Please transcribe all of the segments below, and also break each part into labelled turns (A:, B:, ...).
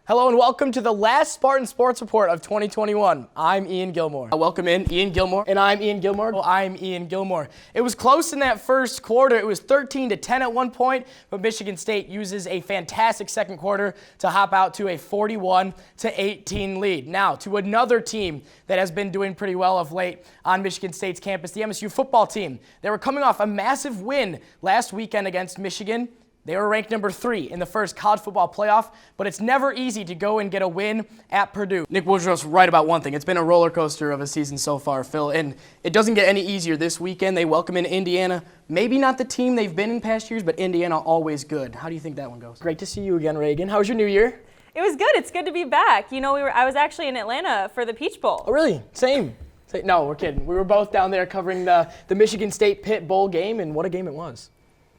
A: Hello and welcome to the last Spartan Sports Report of 2021. I'm Ian Gilmour. Welcome in, Ian Gilmour. And I'm Ian Gilmour. Well, I'm Ian Gilmour. It was close in that first quarter. It was 13-10 at one point, but Michigan State uses a fantastic second quarter to hop out to a 41-18 lead. Now, to another team that has been doing pretty well of late on Michigan State's campus, the MSU football team. They were coming off a massive win last weekend against Michigan. They were ranked number 3 in the first college football playoff, but it's never easy to go and get a win at Purdue. Nick Woodruff's right about one thing. It's been a roller coaster of a season so far, Phil, and it doesn't get any easier this weekend. They welcome in Indiana. Maybe not the team they've been in past years, but Indiana always good. How do you think that one goes? Great to see you again, Reagan. How was your new year?
B: It was good. It's good to be back. You know, I was actually in Atlanta for the Peach Bowl.
A: Oh, really? Same. No, we're kidding. We were both down there covering the Michigan State Pitt Bowl game, and what a game it was.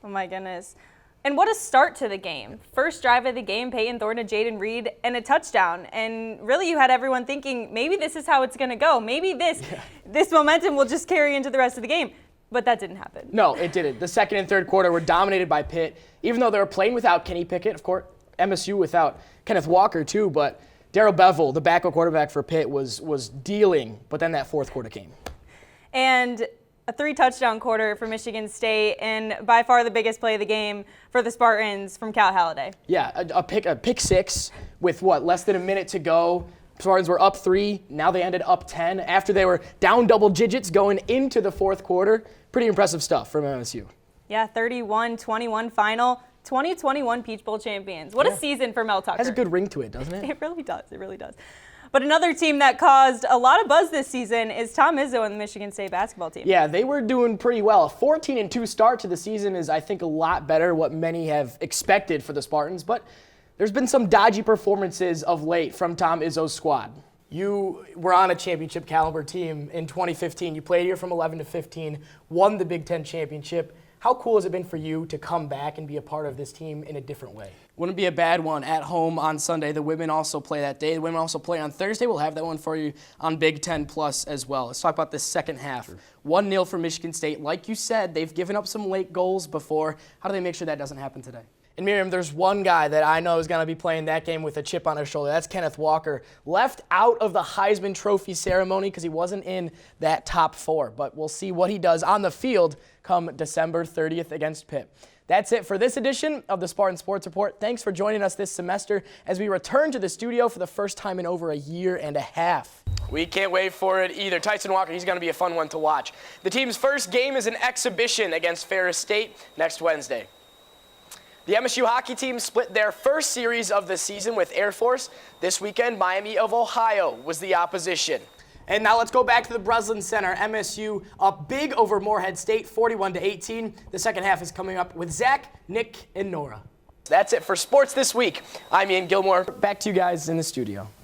B: Oh, my goodness. And what a start to the game. First drive of the game, Peyton Thorne to Jaden Reed, and a touchdown. And really you had everyone thinking, maybe this is how it's going to go. Maybe this momentum will just carry into the rest of the game. But that didn't happen.
A: No, it didn't. The second and third quarter were dominated by Pitt, even though they were playing without Kenny Pickett, of course, MSU without Kenneth Walker too, but Darrell Bevel, the backup quarterback for Pitt, was dealing, but then that fourth quarter came.
B: And a 3-touchdown quarter for Michigan State, and by far the biggest play of the game for the Spartans from Cal Halliday.
A: Yeah, a pick six with less than a minute to go. Spartans were up 3. Now they ended up 10 after they were down double digits going into the fourth quarter. Pretty impressive stuff from MSU.
B: Yeah, 31-21 final. 2021 Peach Bowl champions. What a season for Mel Tucker.
A: Has a good ring to it, doesn't it?
B: It really does. It really does. But another team that caused a lot of buzz this season is Tom Izzo and the Michigan State basketball team.
A: Yeah, they were doing pretty well. A 14-2 start to the season is, I think, a lot better what many have expected for the Spartans, but there's been some dodgy performances of late from Tom Izzo's squad. You were on a championship caliber team in 2015. You played here from 11 to 15, won the Big Ten championship. How cool has it been for you to come back and be a part of this team in a different way? Wouldn't be a bad one at home on Sunday. The women also play that day. The women also play on Thursday. We'll have that one for you on Big Ten Plus as well. Let's talk about the second half. 1-0 for Michigan State. Like you said, they've given up some late goals before. How do they make sure that doesn't happen today? And Miriam, there's one guy that I know is going to be playing that game with a chip on his shoulder. That's Kenneth Walker. Left out of the Heisman Trophy ceremony because he wasn't in that top 4. But we'll see what he does on the field come December 30th against Pitt. That's it for this edition of the Spartan Sports Report. Thanks for joining us this semester as we return to the studio for the first time in over a year and a half. We can't wait for it either. Tyson Walker, he's going to be a fun one to watch. The team's first game is an exhibition against Ferris State next Wednesday. The MSU hockey team split their first series of the season with Air Force. This weekend, Miami of Ohio was the opposition. And now let's go back to the Breslin Center. MSU up big over Morehead State, 41-18. The second half is coming up with Zach, Nick, and Nora. That's it for sports this week. I'm Ian Gilmour. Back to you guys in the studio.